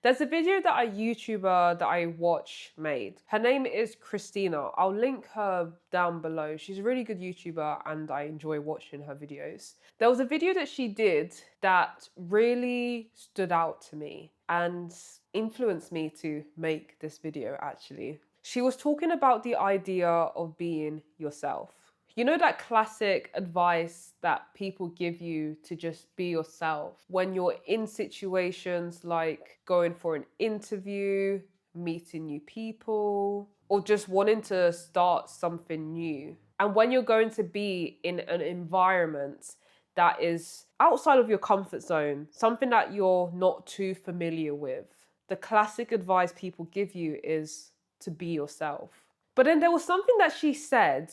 There's a video that a YouTuber that I watch made. Her name is Christina. I'll link her down below. She's a really good YouTuber and I enjoy watching her videos. There was a video that she did that really stood out to me and influenced me to make this video actually. She was talking about the idea of being yourself. You know that classic advice that people give you to just be yourself when you're in situations like going for an interview, meeting new people, or just wanting to start something new. And when you're going to be in an environment that is outside of your comfort zone, something that you're not too familiar with, the classic advice people give you is to be yourself. But then there was something that she said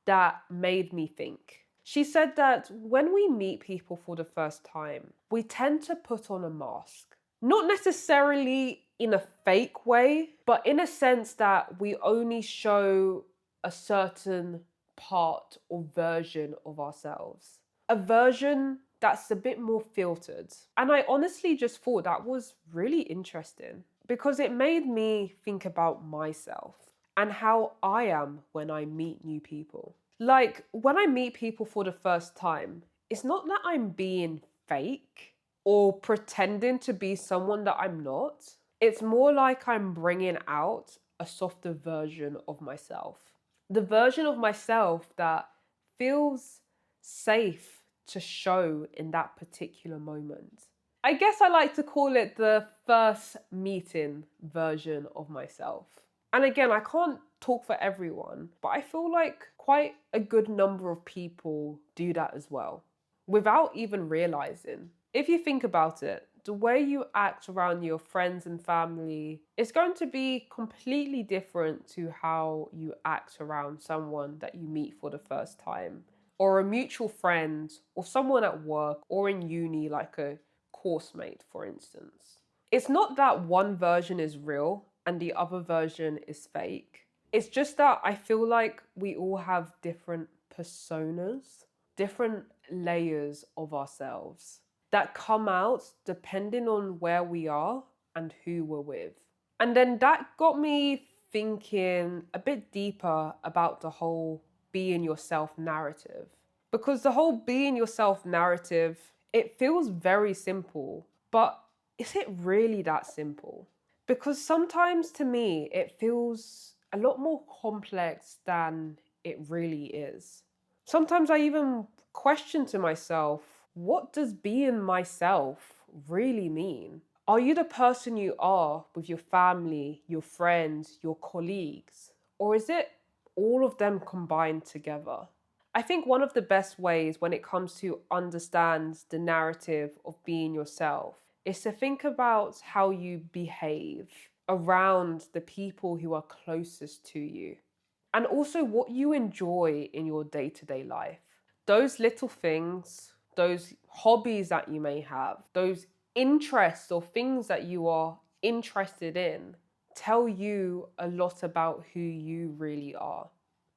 that made me think. She said that when we meet people for the first time, we tend to put on a mask. Not necessarily in a fake way, but in a sense that we only show a certain part or version of ourselves. A version that's a bit more filtered. And I honestly just thought that was really interesting because it made me think about myself and how I am when I meet new people. Like, when I meet people for the first time, it's not that I'm being fake or pretending to be someone that I'm not. It's more like I'm bringing out a softer version of myself. The version of myself that feels safe to show in that particular moment. I guess I like to call it the first meeting version of myself. And again, I can't talk for everyone, but I feel like quite a good number of people do that as well, without even realizing. If you think about it, the way you act around your friends and family is going to be completely different to how you act around someone that you meet for the first time, or a mutual friend, or someone at work, or in uni, like a course mate, for instance. It's not that one version is real and the other version is fake. It's just that I feel like we all have different personas, different layers of ourselves that come out depending on where we are and who we're with. And then that got me thinking a bit deeper about the whole being yourself narrative. Because the whole being yourself narrative, it feels very simple, but is it really that simple? Because sometimes to me, it feels a lot more complex than it really is. Sometimes I even question to myself, what does being myself really mean? Are you the person you are with your family, your friends, your colleagues? Or is it all of them combined together? I think one of the best ways when it comes to understand the narrative of being yourself is to think about how you behave around the people who are closest to you. And also what you enjoy in your day-to-day life. Those little things, those hobbies that you may have, those interests or things that you are interested in tell you a lot about who you really are.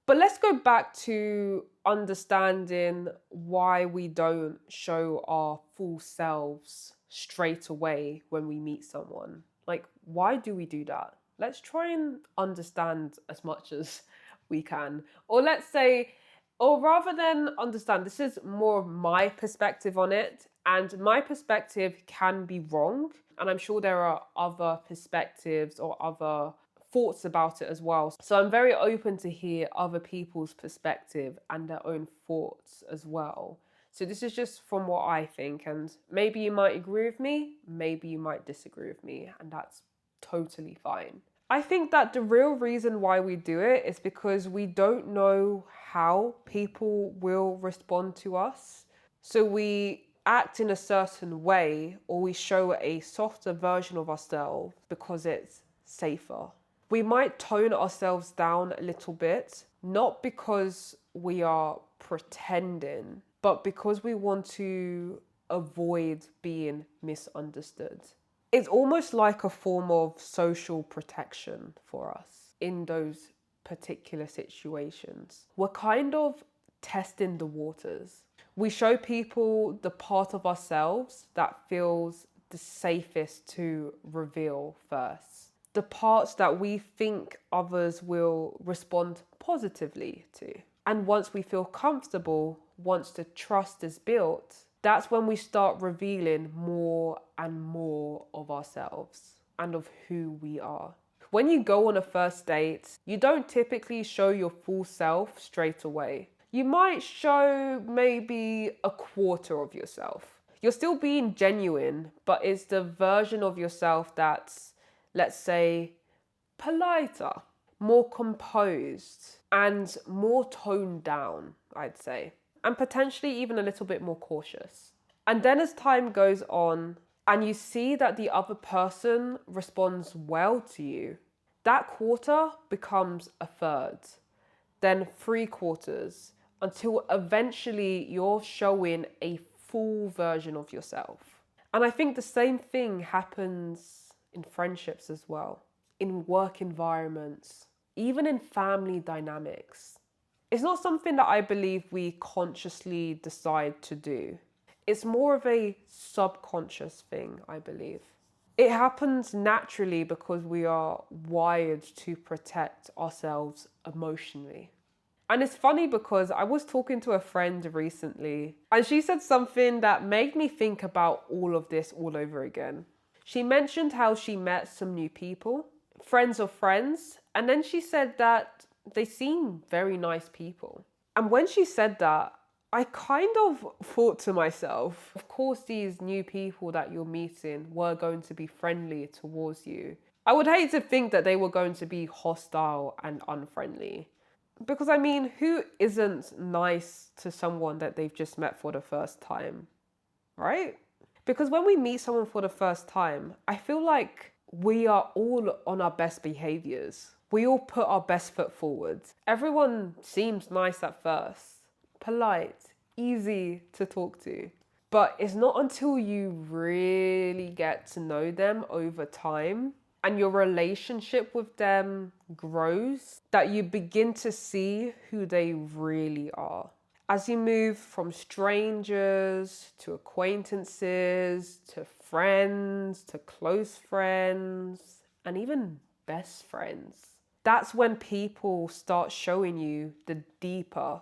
But let's go back to understanding why we don't show our full selves straight away when we meet someone. Like, why do we do that? Let's try and understand as much as we can. Or let's say, or rather than understand, this is more of my perspective on it. And my perspective can be wrong. And I'm sure there are other perspectives or other thoughts about it as well. So I'm very open to hear other people's perspective and their own thoughts as well. So this is just from what I think, and maybe you might agree with me, maybe you might disagree with me, and that's totally fine. I think that the real reason why we do it is because we don't know how people will respond to us. So we act in a certain way, or we show a softer version of ourselves because it's safer. We might tone ourselves down a little bit, not because we are pretending, but because we want to avoid being misunderstood. It's almost like a form of social protection for us in those particular situations. We're kind of testing the waters. We show people the part of ourselves that feels the safest to reveal first. The parts that we think others will respond positively to. And once we feel comfortable, once the trust is built, that's when we start revealing more and more of ourselves and of who we are. When you go on a first date, you don't typically show your full self straight away. You might show maybe a quarter of yourself. You're still being genuine, but it's the version of yourself that's, let's say, politer, more composed, and more toned down, I'd say. And potentially even a little bit more cautious. And then as time goes on, and you see that the other person responds well to you, that quarter becomes a third, then 3/4, until eventually you're showing a full version of yourself. And I think the same thing happens in friendships as well, in work environments, even in family dynamics. It's not something that I believe we consciously decide to do. It's more of a subconscious thing, I believe. It happens naturally because we are wired to protect ourselves emotionally. And it's funny because I was talking to a friend recently and she said something that made me think about all of this all over again. She mentioned how she met some new people, friends of friends, and then she said that they seem very nice people. And when she said that, I kind of thought to myself, of course, these new people that you're meeting were going to be friendly towards you. I would hate to think that they were going to be hostile and unfriendly. Because I mean, who isn't nice to someone that they've just met for the first time, right? Because when we meet someone for the first time, I feel like we are all on our best behaviors. We all put our best foot forward. Everyone seems nice at first, polite, easy to talk to. But it's not until you really get to know them over time and your relationship with them grows that you begin to see who they really are. As you move from strangers to acquaintances to friends to close friends and even best friends, that's when people start showing you the deeper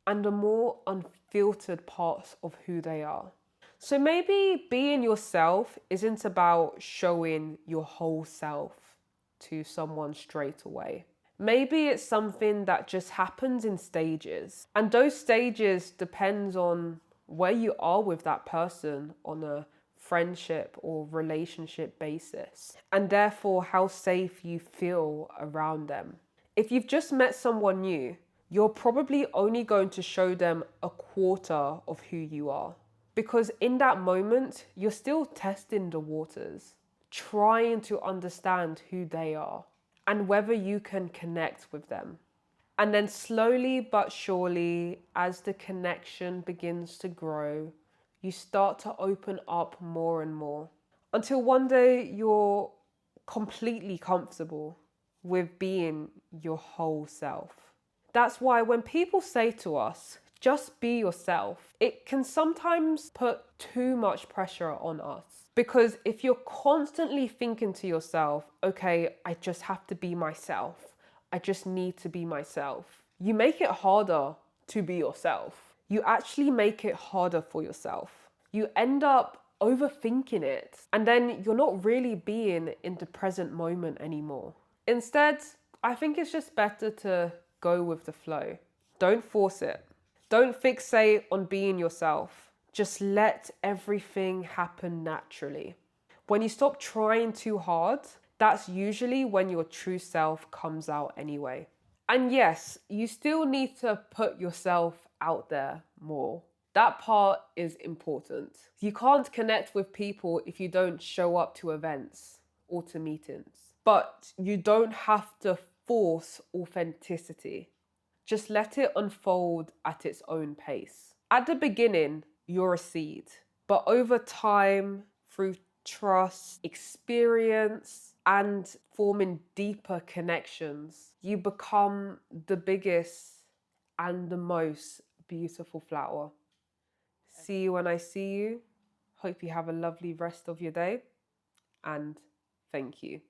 and the more unfiltered parts of who they are. So maybe being yourself isn't about showing your whole self to someone straight away. Maybe it's something that just happens in stages. And those stages depends on where you are with that person on a friendship or relationship basis, and therefore how safe you feel around them. If you've just met someone new, you're probably only going to show them a quarter of who you are. Because in that moment, you're still testing the waters, trying to understand who they are and whether you can connect with them. And then slowly but surely, as the connection begins to grow, you start to open up more and more until one day you're completely comfortable with being your whole self. That's why when people say to us, just be yourself, it can sometimes put too much pressure on us. Because if you're constantly thinking to yourself, okay, I just have to be myself, I just need to be myself, you make it harder to be yourself. You actually make it harder for yourself. You end up overthinking it, and then you're not really being in the present moment anymore. Instead, I think it's just better to go with the flow. Don't force it. Don't fixate on being yourself. Just let everything happen naturally. When you stop trying too hard, that's usually when your true self comes out anyway. And yes, you still need to put yourself out there more. That part is important. You can't connect with people if you don't show up to events or to meetings. But you don't have to force authenticity. Just let it unfold at its own pace. At the beginning, you're a seed. But over time, through trust, experience, and forming deeper connections, you become the biggest and the most beautiful flower. See you when I see you. Hope you have a lovely rest of your day, and thank you.